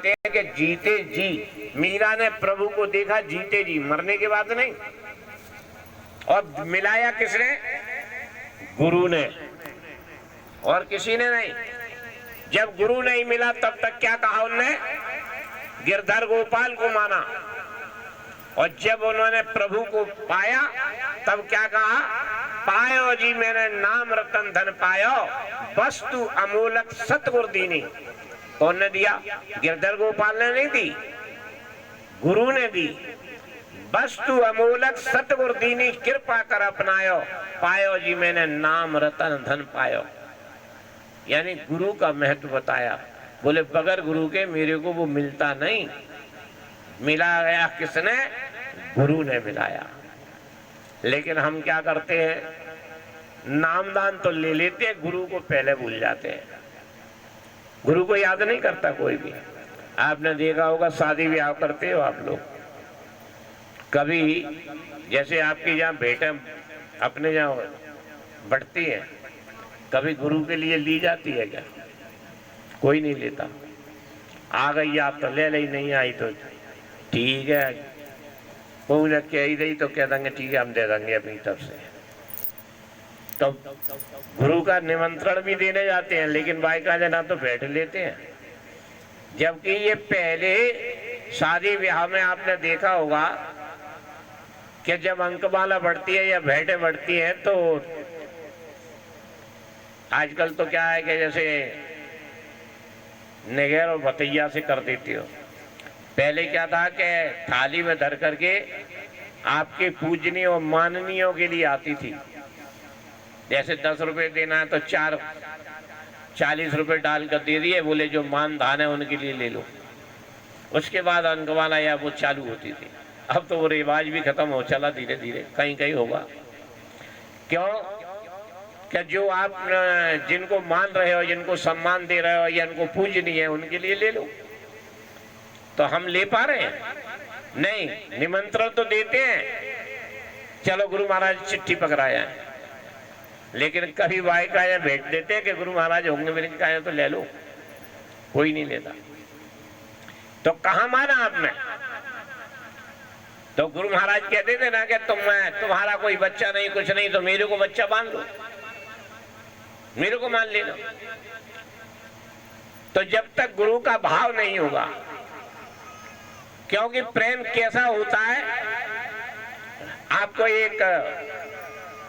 बताते हैं कि जीते जी मीरा ने प्रभु को देखा, जीते जी, मरने के बाद नहीं। और मिलाया किसने? गुरु ने, और किसी ने नहीं। जब गुरु नहीं मिला तब तक क्या कहा उनने? गिरधर गोपाल को माना। और जब उन्होंने प्रभु को पाया तब क्या कहा? पायो जी मैंने नाम रतन धन पायो, वस्तु अमूलक सतगुरु दीनी। कौन ने दिया? गिरधर गोपाल ने नहीं दी, गुरु ने दी। वस्तु अमूलक सतगुरु दीनी, कृपा कर अपनायो, पायो जी मैंने नाम रतन धन पायो। यानी गुरु का महत्व बताया। बोले बगैर गुरु के मेरे को वो मिलता नहीं। मिला गया किसने? गुरु ने मिलाया। लेकिन हम क्या करते हैं? नामदान तो ले लेते हैं, गुरु को पहले भूल जाते हैं। गुरु को याद नहीं करता कोई भी। आपने देखा होगा, शादी ब्याह करते हो आप लोग, कभी जैसे आपकी जहाँ बेटे अपने जहाँ बढ़ती है, कभी गुरु के लिए ली जाती है क्या? कोई नहीं लेता। आ गई आप तो ले ली, नहीं आई तो ठीक है, कोई न कह ही रही तो कह देंगे ठीक है हम दे देंगे अपनी तरफ से। तो गुरु का निमंत्रण भी देने जाते हैं, लेकिन बाइका जना तो बैठ लेते हैं। जबकि ये पहले शादी ब्याह में आपने देखा होगा कि जब अंकमाला बढ़ती है या भेंटें बढ़ती हैं तो आजकल तो क्या है कि जैसे निगेर और भतैया से कर देती हो। पहले क्या था कि थाली में धर करके आपके पूजनीय और माननीयों के लिए आती थी। जैसे 10 रुपए देना है तो 40 रुपए डाल कर दे दिए, बोले जो मान धान है उनके लिए ले लो। उसके बाद अंकवाला या वो चालू होती थी। अब तो वो रिवाज भी खत्म हो चला, धीरे धीरे कहीं कहीं होगा। क्यों? क्या जो आप जिनको मान रहे हो, जिनको सम्मान दे रहे हो या इनको पूजनीय है, उनके लिए ले लो। तो हम ले पा रहे हैं? नहीं। निमंत्रण तो देते हैं, चलो गुरु महाराज चिट्ठी पकड़ाया है, लेकिन कभी वायका या भेंट देते हैं कि गुरु महाराज होंगे मेरे कहा तो ले लो। कोई नहीं लेता। तो कहां माना आपने? तो गुरु महाराज कहते थे ना कि तुम्हारा कोई बच्चा नहीं, कुछ नहीं, तो मेरे को बच्चा मान लो, मेरे को मान लेना। तो जब तक गुरु का भाव नहीं होगा, क्योंकि प्रेम कैसा होता है? आपको एक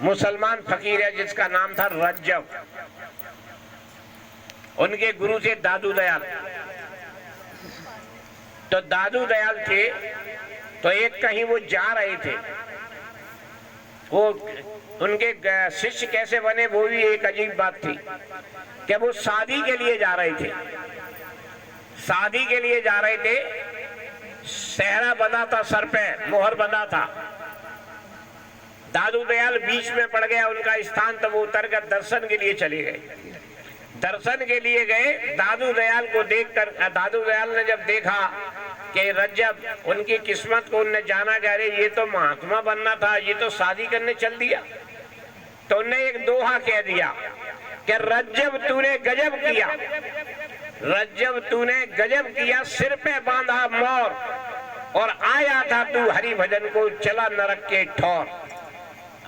मुसलमान फकीर है जिसका नाम था रज्जब, उनके गुरु थे दादू दयाल। तो दादू दयाल थे तो एक कहीं वो जा रहे थे, वो उनके शिष्य कैसे बने वो भी एक अजीब बात थी कि वो शादी के लिए जा रहे थे। शादी के लिए जा रहे थे, सेहरा बंधा था, सर पे मोहर बंधा था। दादू दयाल बीच में पड़ गया उनका स्थान, तो वो उतर कर दर्शन के लिए चले गए। दर्शन के लिए गए, दादू दयाल को देखकर दादू दयाल ने जब देखा कि रज्जब उनकी किस्मत को उनने जाना, कह रहे ये तो महात्मा बनना था, ये तो शादी करने चल दिया। तो उनने एक दोहा कह दिया कि रज्जब तूने गजब किया, रज्जब तूने गजब किया, सिर पे बांधा मोर और आया था तू हरि भजन को, चला नरक के ठौर।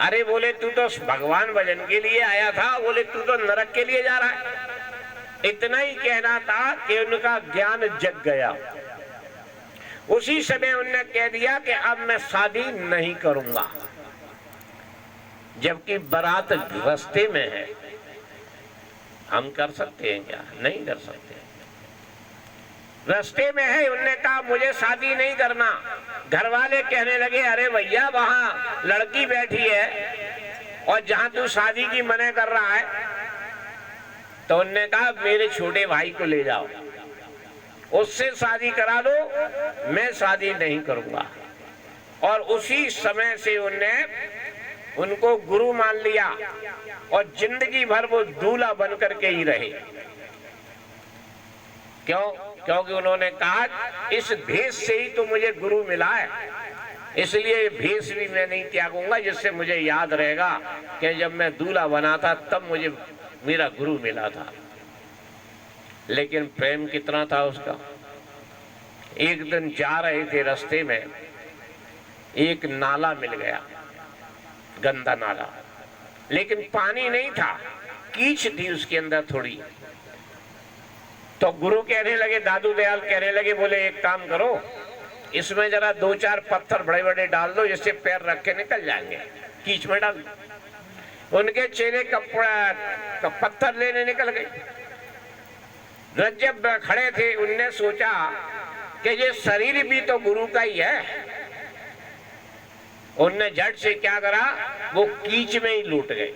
अरे बोले तू तो भगवान भजन के लिए आया था, बोले तू तो नरक के लिए जा रहा है। इतना ही कहना था कि उनका ज्ञान जग गया। उसी समय उनने कह दिया कि अब मैं शादी नहीं करूंगा। जबकि बारात रास्ते में है, हम कर सकते हैं क्या? नहीं कर सकते। रास्ते में है, उनने कहा मुझे शादी नहीं करना। घर वाले कहने लगे अरे भैया वहां लड़की बैठी है और जहां तू शादी की मना कर रहा है। तो उनने कहा मेरे छोटे भाई को ले जाओ, उससे शादी करा दो, मैं शादी नहीं करूंगा। और उसी समय से उनने उनको गुरु मान लिया और जिंदगी भर वो दूल्हा बन करके ही रहे। क्यों? क्योंकि उन्होंने कहा इस भेष से ही तो मुझे गुरु मिला है, इसलिए भेष भी मैं नहीं त्यागूंगा, जिससे मुझे याद रहेगा कि जब मैं दूल्हा बना था तब मुझे मेरा गुरु मिला था। लेकिन प्रेम कितना था उसका? एक दिन जा रहे थे, रास्ते में एक नाला मिल गया, गंदा नाला, लेकिन पानी नहीं था, कीच थी उसके अंदर थोड़ी। तो गुरु कहने लगे, दादू दयाल कहने लगे, बोले एक काम करो, इसमें जरा 2-4 पत्थर बड़े बड़े डाल दो, जिससे पैर रख के निकल जाएंगे, कीच में डाल दो। उनके चेले कपड़ा पत्थर लेने निकल गए। जब खड़े थे, उनने सोचा कि ये शरीर भी तो गुरु का ही है। उनने झट से क्या करा, वो कीच में ही लूट गए,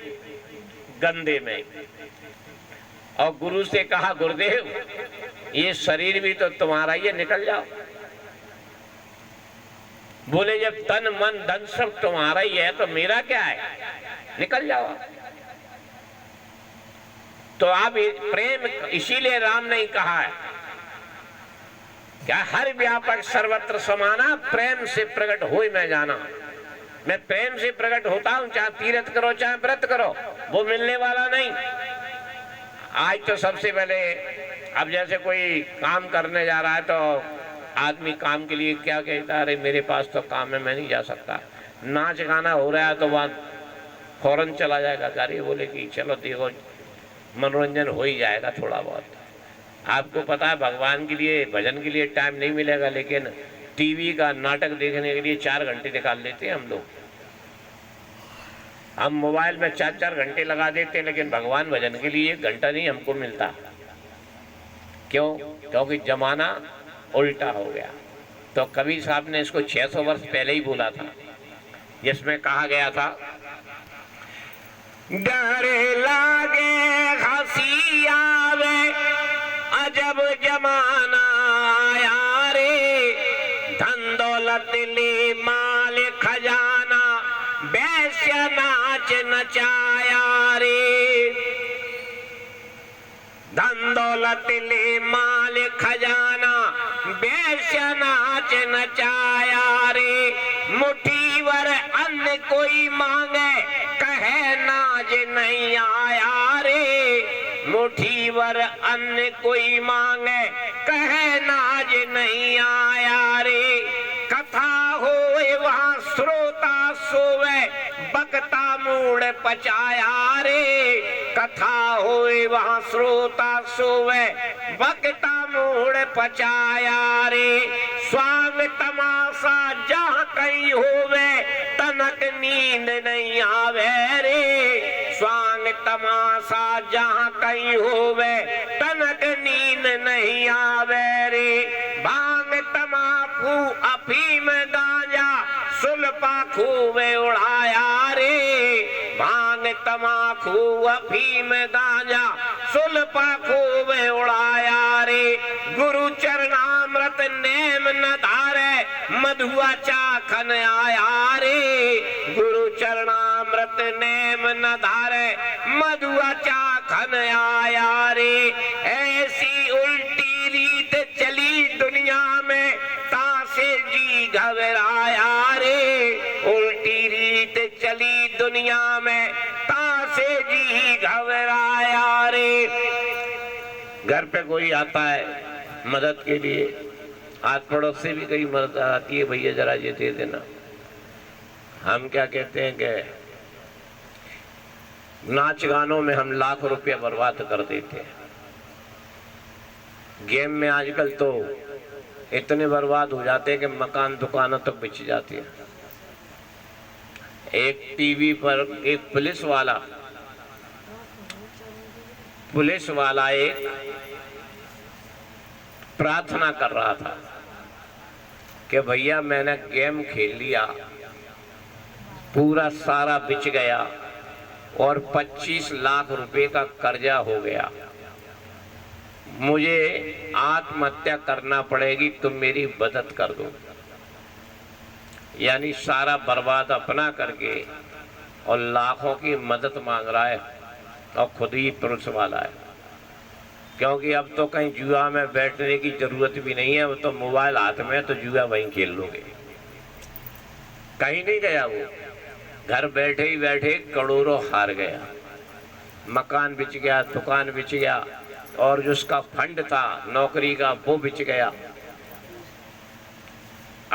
गंदे में। और गुरु से कहा, गुरुदेव ये शरीर भी तो तुम्हारा ही है, निकल जाओ। बोले जब तन मन धन सब तुम्हारा ही है तो मेरा क्या है, निकल जाओ। तो आप प्रेम, इसीलिए राम ने कहा है क्या, हर व्यापक सर्वत्र समाना, प्रेम से प्रकट होए मैं जाना। मैं प्रेम से प्रकट होता हूं, चाहे तीर्थ करो चाहे व्रत करो, वो मिलने वाला नहीं। आज तो सबसे पहले, अब जैसे कोई काम करने जा रहा है तो आदमी काम के लिए क्या कहता है, अरे मेरे पास तो काम है, मैं नहीं जा सकता। नाच गाना हो रहा है तो वहां फौरन चला जाएगा। अरे बोले कि चलो देखो, मनोरंजन हो ही जाएगा थोड़ा बहुत। आपको पता है भगवान के लिए, भजन के लिए टाइम नहीं मिलेगा, लेकिन टीवी का नाटक देखने के लिए 4 घंटे निकाल लेते हैं हम लोग। हम मोबाइल में 4-4 घंटे लगा देते हैं, लेकिन भगवान भजन के लिए 1 घंटा नहीं हमको मिलता। क्यों? क्योंकि जमाना उल्टा हो गया। तो कबीर साहब ने इसको 600 वर्ष पहले ही बोला था, जिसमें कहा गया था, डर लागे हंसी आवे अजब जमाना आया रे, धन दौलत ले माल खजाना, वैश्य नाच नचाया रे। धन दौलत ले माल खजाना, वैश्य नाच नचाया रे। मुट्ठी भर अन्न कोई मांगे, कहे नाज नहीं आया रे। मुट्ठी भर अन्न कोई मांगे, कहे नाज नहीं आया रे। कथा होए वहाँ श्रोता सोवे, बकता मूड पचाया रे। कथा होए वहाँ श्रोता सोवे, बकता मूड पचाया रे। स्वांग तमाशा जहाँ कहीं होवे, तनक नींद नहीं आवे रे। स्वांग तमाशा जहाँ कहीं होवे, तनक नींद नहीं आवे रे। भांग तमाकू अफीम गांजा, सुलपा खूबे उड़ाया रे। भांग तमाकू अफीम गांजा, सुलपा खूबे उड़ाया रे। गुरु चरणामृत नेम न धारे, मधुआ चाखन आया रे। गुरु चरणामृत नेम न धारे, मधुआ चाखन आया रे। ऐसी उल्टी रीत चली दुनिया में, तासे जी घबराया रे। उल्टी रीत चली दुनिया में, तासे जी घबराया रे। घर पे कोई आता है मदद के लिए, आस पड़ोस से भी कई मदद आती है, भैया जरा ये दे देना। हम क्या कहते हैं कि नाच गानों में हम लाख रुपया बर्बाद कर देते हैं। गेम में आजकल तो इतने बर्बाद हो जाते हैं कि मकान दुकानों तक बिछ जाती है। एक टीवी पर एक पुलिस वाला एक प्रार्थना कर रहा था कि भैया मैंने गेम खेल लिया, पूरा सारा बिच गया और 25 लाख रुपए का कर्जा हो गया, मुझे आत्महत्या करना पड़ेगी, तुम मेरी मदद कर दो। यानी सारा बर्बाद अपना करके और लाखों की मदद मांग रहा है, और खुद ही पुलिस वाला है। क्योंकि अब तो कहीं जुआ में बैठने की जरूरत भी नहीं है, वो तो मोबाइल हाथ में है तो जुआ वहीं खेल लोगे। कहीं नहीं गया वो, घर बैठे ही बैठे करोड़ों हार गया, मकान बिच गया, दुकान बिच गया, और जो उसका फंड था नौकरी का वो बिच गया।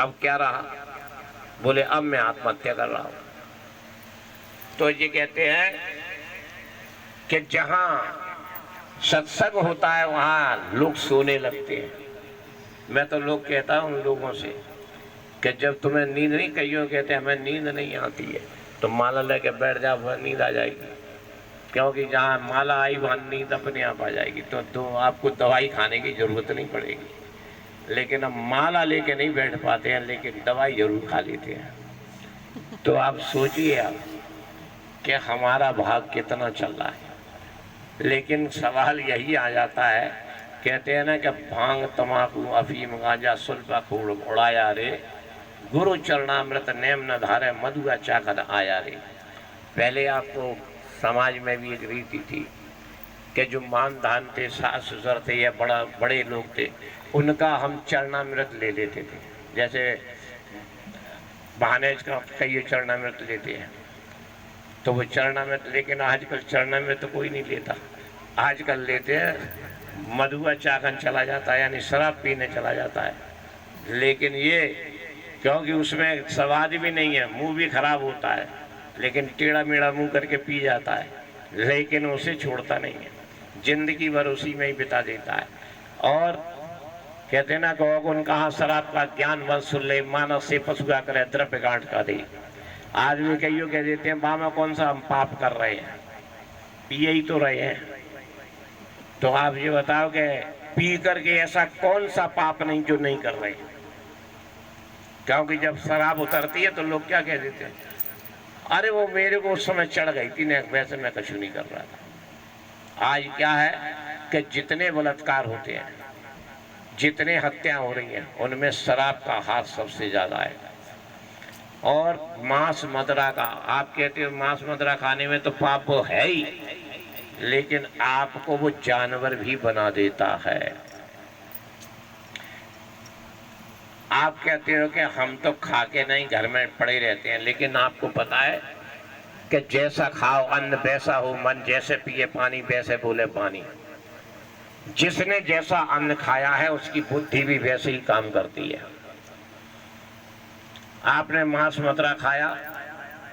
अब क्या रहा? बोले अब मैं आत्महत्या कर रहा हूं। तो ये कहते हैं कि जहां सत्संग होता है वहां लोग सोने लगते हैं। मैं तो लोग कहता हूं उन लोगों से कि जब तुम्हें नींद नहीं, कईयों कहते हैं हमें नींद नहीं आती है, तो माला लेके बैठ जाओ, वह नींद आ जाएगी। क्योंकि जहाँ माला आई वहाँ नींद अपने आप आ जाएगी, तो आपको दवाई खाने की जरूरत नहीं पड़ेगी। लेकिन अब माला लेके नहीं बैठ पाते हैं, लेकिन दवाई जरूर खा लेते हैं। तो आप सोचिए आप कि हमारा भाग कितना चल रहा है। लेकिन सवाल यही आ जाता है, कहते हैं ना कि भांग तमाकू अफीम गांजा सुल्फा खूड़ उड़ाया रे, गुरु चरणामृत नेम न धारे मधुआ चाकर आया रे। पहले आपको समाज में भी एक रीति थी कि जो मान धान थे, सास ससुर थे या बड़े लोग थे, उनका हम चरणामृत ले लेते थे। जैसे भानेज का कई चरणामृत लेते हैं, तो वो चरणामृत, लेकिन आजकल चरणामृत तो कोई नहीं लेता। आजकल लेते हैं मधुआ चाकन चला जाता है, यानी शराब पीने चला जाता है। लेकिन ये क्योंकि उसमें स्वाद भी नहीं है, मुंह भी खराब होता है, लेकिन टेढ़ा मेढ़ा मुंह करके पी जाता है, लेकिन उसे छोड़ता नहीं है, जिंदगी भर उसी में ही बिता देता है। और कहते ना कहो कहाँ शराब का ज्ञान वन सुन ले, मानस से पशुआ करे द्रव्य गांठ का दे। आज भी कईयों कह देते हैं बाबा कौन सा हम पाप कर रहे हैं, पिए ही तो रहे हैं। तो आप ये बताओ कि पी करके ऐसा कौन सा पाप नहीं जो नहीं कर रहे हैं। क्योंकि जब शराब उतरती है तो लोग क्या कह देते हैं, अरे वो मेरे को उस समय चढ़ गई थी ना, वैसे मैं कुछ नहीं कर रहा था। आज क्या है कि जितने बलात्कार होते हैं, जितने हत्या हो रही हैं, उनमें शराब का हाथ सबसे ज्यादा है। और मांस मदिरा का, आप कहते हो मांस मदिरा खाने में तो पाप है ही, लेकिन आपको वो जानवर भी बना देता है। आप कहते हो कि हम तो खा के नहीं घर में पड़े रहते हैं, लेकिन आपको पता है कि जैसा खाओ अन्न वैसा हो मन, जैसे पिए पानी वैसे बोले पानी। जिसने जैसा अन्न खाया है उसकी बुद्धि भी वैसे ही काम करती है। आपने मांस मदिरा खाया,